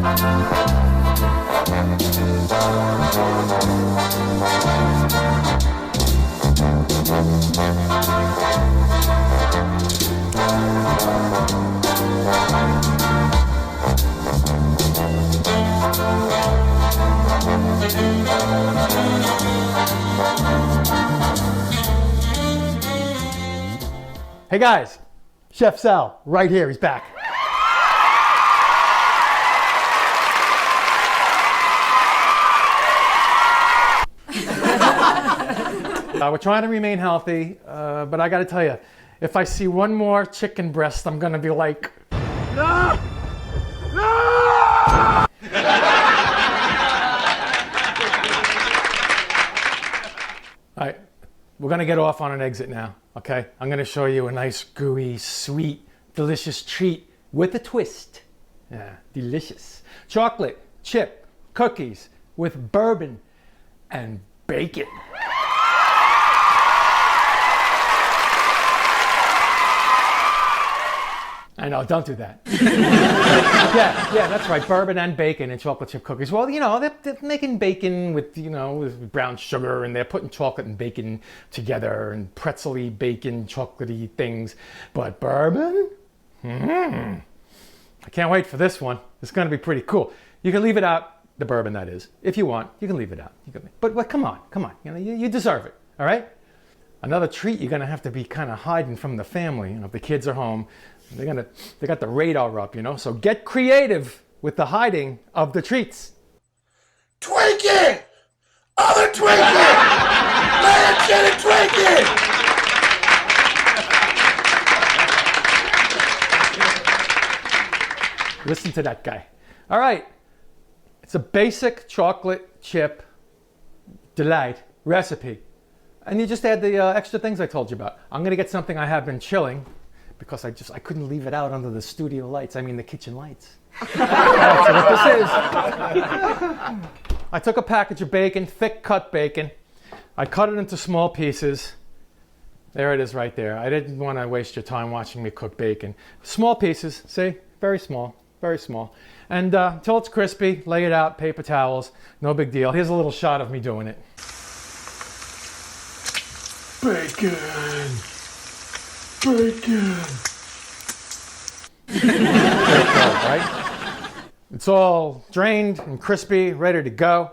Hey guys, Chef Sal, right here, he's back. We're trying to remain healthy, but I gotta tell you, if I see one more chicken breast, I'm gonna be like, no! No! All right, we're gonna get off on an exit now, okay? I'm gonna show you a nice, gooey, sweet, delicious treat with a twist. Yeah, delicious. Chocolate chip cookies with bourbon and bacon. I know, don't do that. yeah, that's right. Bourbon and bacon and chocolate chip cookies. Well, you know, they're making bacon with, you know, with brown sugar, and they're putting chocolate and bacon together and pretzel-y bacon, chocolatey things. But bourbon? I can't wait for this one. It's going to be pretty cool. You can leave it out, the bourbon that is. If you want, you can leave it out. But come on. You know, you deserve it, all right? Another treat you're going to have to be kind of hiding from the family. You know, if the kids are home, they got the radar up, you know, so get creative with the hiding of the treats. Twinkie! Other Twinkie! Let it get a Twinkie! Listen to that guy. All right, it's a basic chocolate chip delight recipe. And you just add the extra things I told you about. I'm gonna get something I have been chilling, because I couldn't leave it out under the studio lights, the kitchen lights. Right, so what this is, I took a package of bacon, thick cut bacon. I cut it into small pieces. There it is right there. I didn't want to waste your time watching me cook bacon. Small pieces, see? Very small, very small. And until it's crispy, lay it out, paper towels, no big deal. Here's a little shot of me doing it. Bacon! Bacon! Right? It's all drained and crispy, ready to go.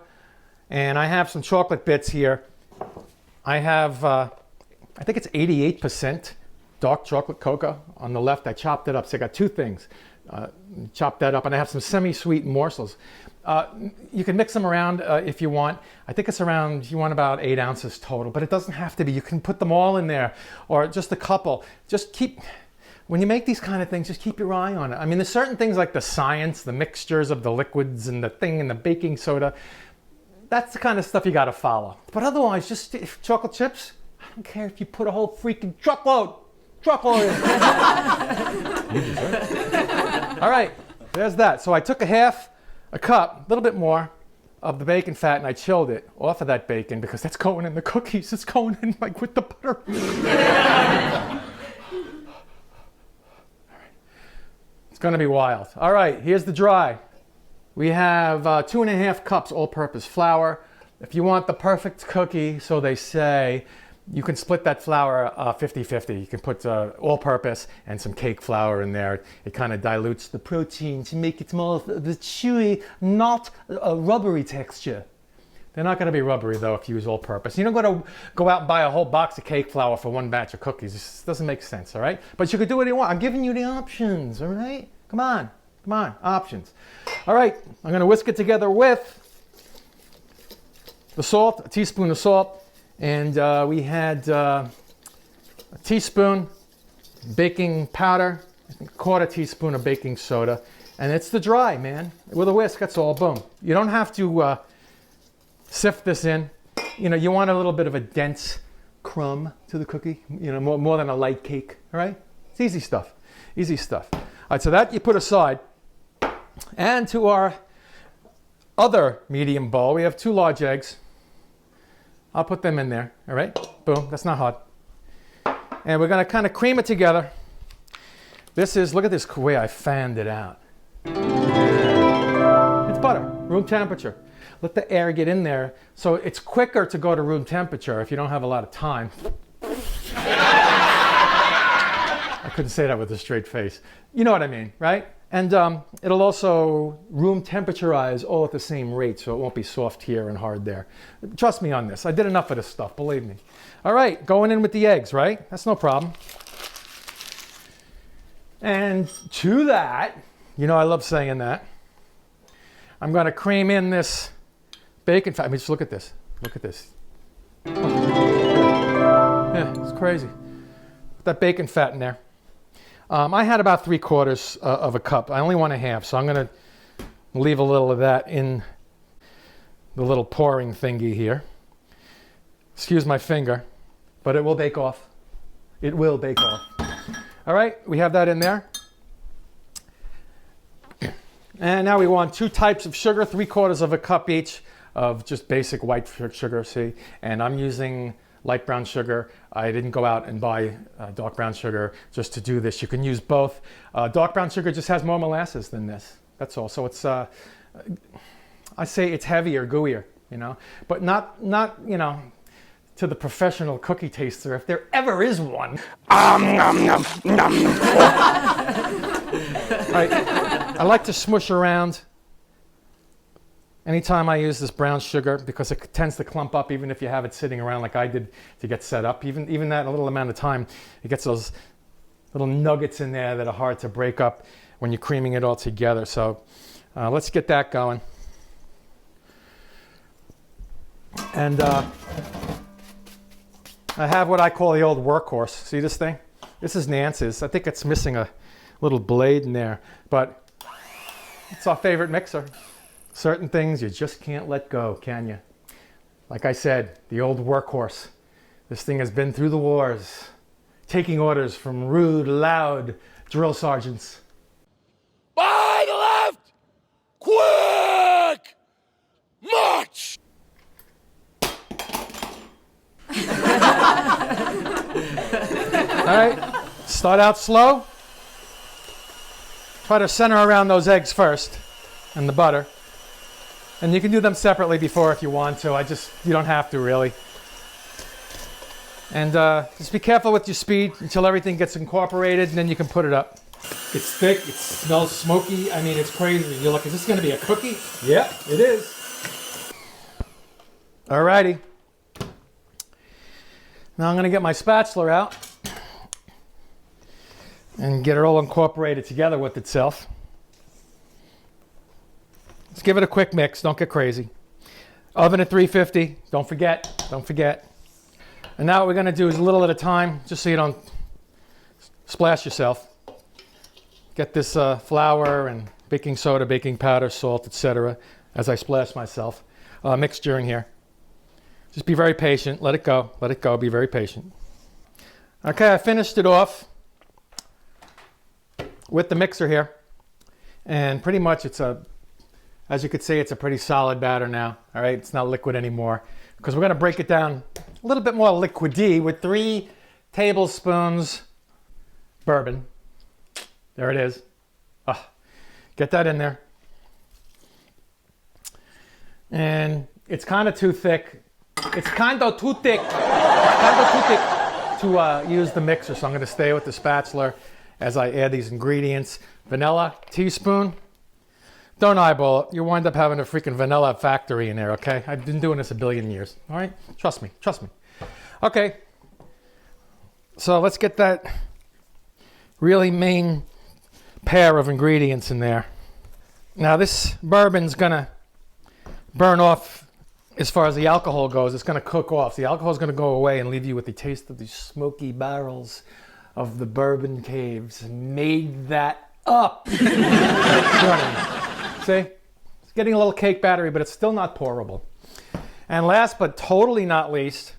And I have some chocolate bits here. I have, I think it's 88% dark chocolate cocoa. On the left, I chopped it up. So I got two things. Chopped that up, and I have some semi-sweet morsels. You can mix them around if you want. I think it's around, you want about 8 ounces total, but it doesn't have to be. You can put them all in there, or just a couple. Just keep, when you make these kind of things, just keep your eye on it. There's certain things like the science, the mixtures of the liquids and the thing and the baking soda. That's the kind of stuff you got to follow. But otherwise, just chocolate chips, I don't care if you put a whole freaking truckload in. You deserve it. All right, there's that. So I took a cup, a little bit more of the bacon fat, and I chilled it off of that bacon because that's going in the cookies. It's going in like with the butter. It's going to be wild. All right, here's the dry. We have 2.5 cups all-purpose flour. If you want the perfect cookie, so they say, you can split that flour 50-50. You can put all-purpose and some cake flour in there. It kind of dilutes the protein to make it more of the chewy, not a rubbery texture. They're not going to be rubbery, though, if you use all-purpose. You don't got to go out and buy a whole box of cake flour for one batch of cookies. This doesn't make sense, all right? But you could do what you want. I'm giving you the options, all right? Come on, options. All right, I'm going to whisk it together with the salt, a teaspoon of salt, and we had a teaspoon baking powder, I think a quarter teaspoon of baking soda, and it's the dry, man. With a whisk, that's all, boom. You don't have to sift this in. You know, you want a little bit of a dense crumb to the cookie, you know, more than a light cake, all right? It's easy stuff, easy stuff. All right, so that you put aside. And to our other medium bowl, we have 2 large eggs. I'll put them in there, all right? Boom, that's not hard. And we're gonna kind of cream it together. This is, look at this way I fanned it out. room temperature. Let the air get in there. So it's quicker to go to room temperature if you don't have a lot of time. I couldn't say that with a straight face. You know what I mean, right? And it'll also room temperaturize all at the same rate, so it won't be soft here and hard there. Trust me on this. I did enough of this stuff, believe me. All right, going in with the eggs, right? That's no problem. And to that, you know I love saying that, I'm going to cream in this bacon fat. I mean, just look at this. Look at this. Yeah, it's crazy. Put that bacon fat in there. I had about 3/4 of a cup. I only want a half, so I'm going to leave a little of that in the little pouring thingy here. Excuse my finger, but it will bake off. It will bake off. All right, we have that in there. And now we want 2 types of sugar, 3/4 of a cup each of just basic white sugar, see? And I'm using light brown sugar. I didn't go out and buy dark brown sugar just to do this. You can use both. Dark brown sugar just has more molasses than this. That's all. So it's, I say it's heavier, gooier, you know, but not, you know, to the professional cookie taster, if there ever is one. Right. I like to smush around anytime I use this brown sugar because it tends to clump up even if you have it sitting around like I did to get set up. Even that a little amount of time, it gets those little nuggets in there that are hard to break up when you're creaming it all together. So let's get that going. And I have what I call the old workhorse. See this thing? This is Nance's. I think it's missing a little blade in there, but it's our favorite mixer. Certain things you just can't let go, can you? Like I said, the old workhorse. This thing has been through the wars, taking orders from rude, loud drill sergeants. By the left! Quick! March! All right, start out slow. Try to center around those eggs first and the butter. And you can do them separately before if you want to. You don't have to really. And just be careful with your speed until everything gets incorporated and then you can put it up. It's thick, it smells smoky. I mean, it's crazy. You're like, is this gonna be a cookie? Yep, it is. All righty. Now I'm gonna get my spatula out and get it all incorporated together with itself. Let's give it a quick mix, don't get crazy. Oven at 350, don't forget. And now what we're gonna do is a little at a time, just so you don't splash yourself. Get this flour and baking soda, baking powder, salt, etc. as I splash myself. Mixture in here. Just be very patient, let it go, be very patient. Okay, I finished it off with the mixer here. And pretty much it's as you could see, it's a pretty solid batter now. All right, it's not liquid anymore because we're gonna break it down a little bit more liquidy with 3 tablespoons bourbon. There it is. Get that in there. And it's kind of too thick. It's kind of too thick to use the mixer, so I'm gonna stay with the spatula as I add these ingredients. Vanilla, teaspoon. Don't eyeball it. You wind up having a freaking vanilla factory in there, okay? I've been doing this a billion years, all right? Trust me. Okay, so let's get that really main pair of ingredients in there. Now this bourbon's gonna burn off as far as the alcohol goes. It's gonna cook off. The alcohol's gonna go away and leave you with the taste of the smoky barrels of the bourbon caves. Made that up. See? It's getting a little cake battery, but it's still not pourable. And last but totally not least,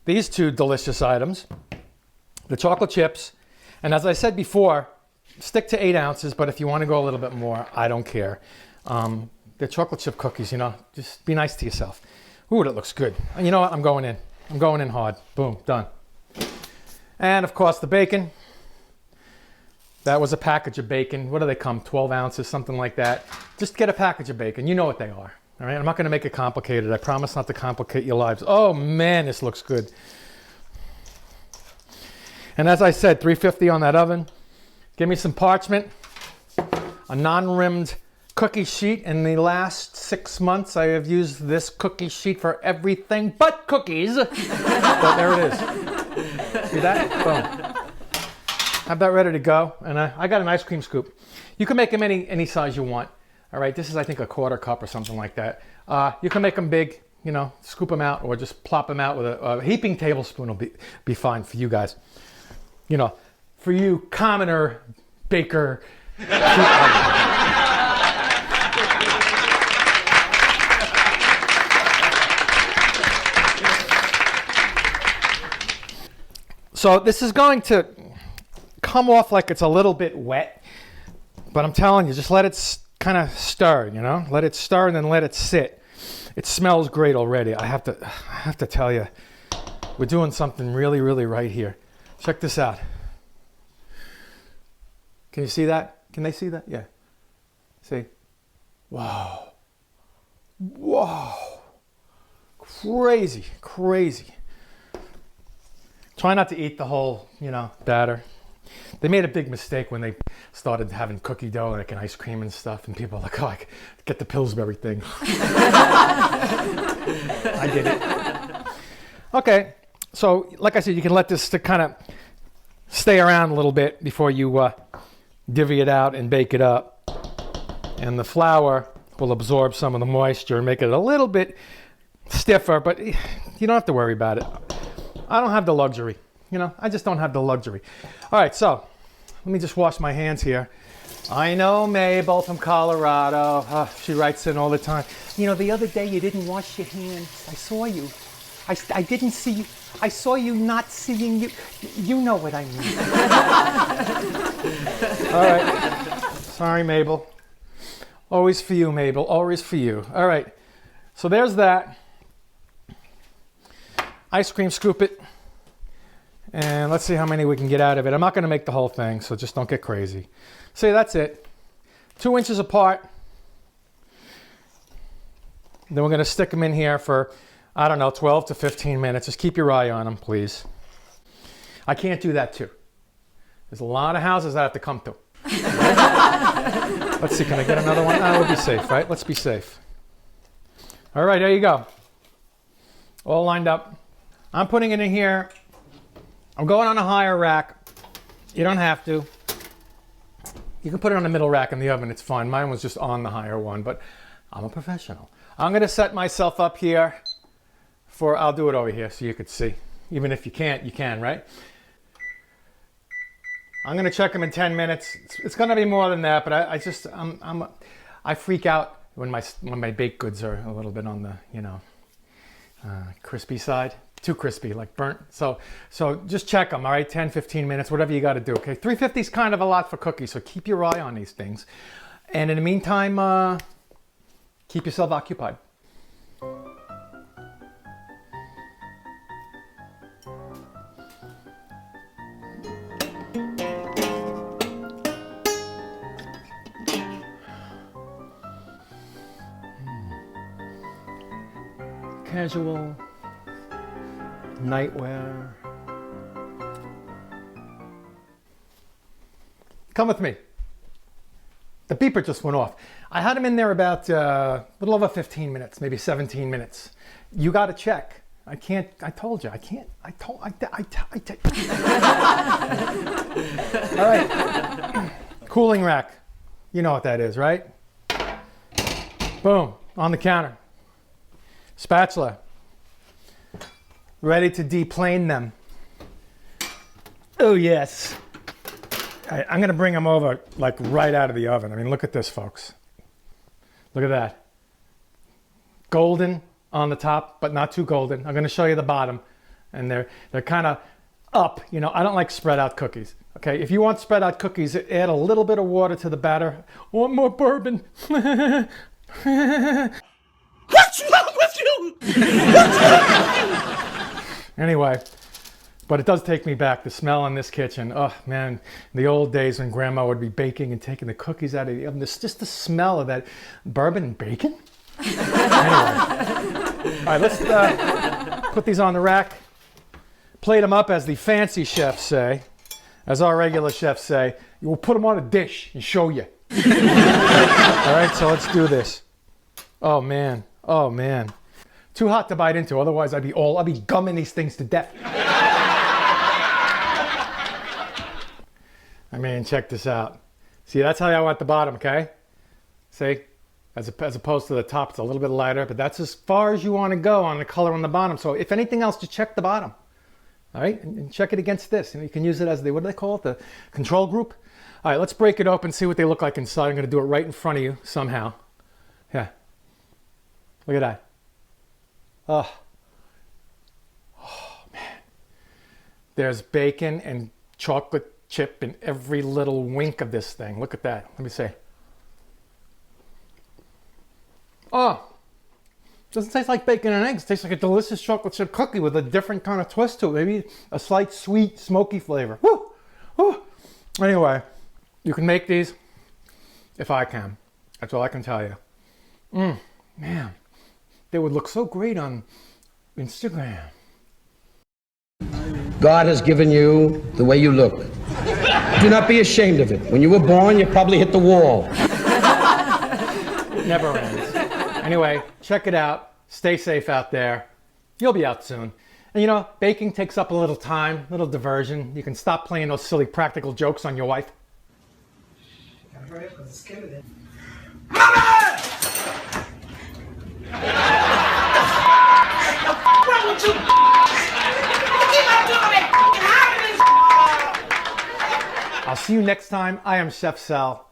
these 2 delicious items, the chocolate chips. And as I said before, stick to 8 ounces, but if you want to go a little bit more, I don't care. The chocolate chip cookies, you know, just be nice to yourself. Ooh, that looks good. And you know what? I'm going in hard. Boom, done. And of course the bacon. That was a package of bacon. What do they come? 12 ounces, something like that. Just get a package of bacon. You know what they are. All right, I'm not going to make it complicated. I promise not to complicate your lives. Oh man, this looks good. And as I said, 350 on that oven. Give me some parchment, a non-rimmed cookie sheet. In the last 6 months, I have used this cookie sheet for everything but cookies. But there it is. See that? Boom. Have that ready to go. And I got an ice cream scoop. You can make them any size you want. All right, this is, I think, a 1/4 cup or something like that. You can make them big, you know, scoop them out, or just plop them out with a heaping tablespoon will be fine for you guys. You know, for you commoner baker. So this is going to come off like it's a little bit wet, but I'm telling you, just let it kind of stir, you know? Let it stir and then let it sit. It smells great already. I have to tell you, we're doing something really, really right here. Check this out. Can you see that? Can they see that? Yeah. See? Wow. Wow. Crazy, crazy. Try not to eat the whole, you know, batter. They made a big mistake when they started having cookie dough like and ice cream and stuff, and people are like, oh, I get the Pillsbury thing. I did it. Okay, so like I said, you can let this kind of stay around a little bit before you divvy it out and bake it up. And the flour will absorb some of the moisture and make it a little bit stiffer, but you don't have to worry about it. I don't have the luxury. You know, I just don't have the luxury. All right, so let me just wash my hands here. I know Mabel from Colorado. She writes in all the time. You know, the other day you didn't wash your hands. I saw you. I didn't see you. I saw you not seeing you. You know what I mean. All right. Sorry, Mabel. Always for you, Mabel. Always for you. All right. So there's that. Ice cream scoop it. And let's see how many we can get out of it. I'm not going to make the whole thing, so just don't get crazy. See, that's it. 2 inches apart. Then we're going to stick them in here for, I don't know, 12 to 15 minutes. Just keep your eye on them, please. I can't do that too. There's a lot of houses I have to come to. Let's see, can I get another one? We'll be safe, right? Let's be safe. All right, there you go. All lined up. I'm putting it in here. I'm going on a higher rack. You don't have to. You can put it on the middle rack in the oven. It's fine. Mine was just on the higher one, but I'm a professional. I'm going to set myself up here for, I'll do it over here so you could see. Even if you can't, you can, right? I'm going to check them in 10 minutes. It's going to be more than that, but I freak out when my baked goods are a little bit on the, you know, crispy side. Too crispy, like burnt. So just check them, all right? 10, 15 minutes, whatever you got to do, okay? 350 is kind of a lot for cookies, so keep your eye on these things. And in the meantime, keep yourself occupied. Casual. Nightwear. Come with me. The beeper just went off. I had him in there about a little over 15 minutes, maybe 17 minutes. You got to check. I can't. I told you. I can't. All right. Cooling rack. You know what that is, right? Boom. On the counter. Spatula. Ready to deplane them. Oh, yes. I'm going to bring them over like right out of the oven. I mean, look at this, folks. Look at that. Golden on the top, but not too golden. I'm going to show you the bottom. And they're kind of up. You know, I don't like spread out cookies. Okay, if you want spread out cookies, add a little bit of water to the batter. Want more bourbon? What's wrong with you? Anyway, But it does take me back, the smell in this kitchen. Oh man, the old days when Grandma would be baking and taking the cookies out of the oven. Just the smell of that bourbon and bacon. Anyway. All right, let's put these on the rack. Plate them up as the fancy chefs say. As our regular chefs say, we'll put them on a dish and show you. All right, so let's do this. Oh man, oh man. Too hot to bite into, otherwise I'd be gumming these things to death. I mean, check this out. See, that's how I want the bottom, okay? See? As opposed to the top, it's a little bit lighter, but that's as far as you want to go on the color on the bottom. So if anything else, just check the bottom. All right, and check it against this. You can use it as what do they call it? The control group. All right, let's break it open, see what they look like inside. I'm going to do it right in front of you somehow. Yeah. Look at that. Oh, man. There's bacon and chocolate chip in every little wink of this thing. Look at that. Let me see. Oh, doesn't taste like bacon and eggs. It tastes like a delicious chocolate chip cookie with a different kind of twist to it. Maybe a slight sweet, smoky flavor. Woo! Woo! Anyway, you can make these if I can. That's all I can tell you. Man, they would look so great on Instagram. God has given you the way you look. Do not be ashamed of it. When you were born, you probably hit the wall. It never ends. Anyway, check it out. Stay safe out there. You'll be out soon. And you know, baking takes up a little time, a little diversion. You can stop playing those silly practical jokes on your wife. Gotta hurry up because it's killing it. I'll see you next time. I am Chef Sal.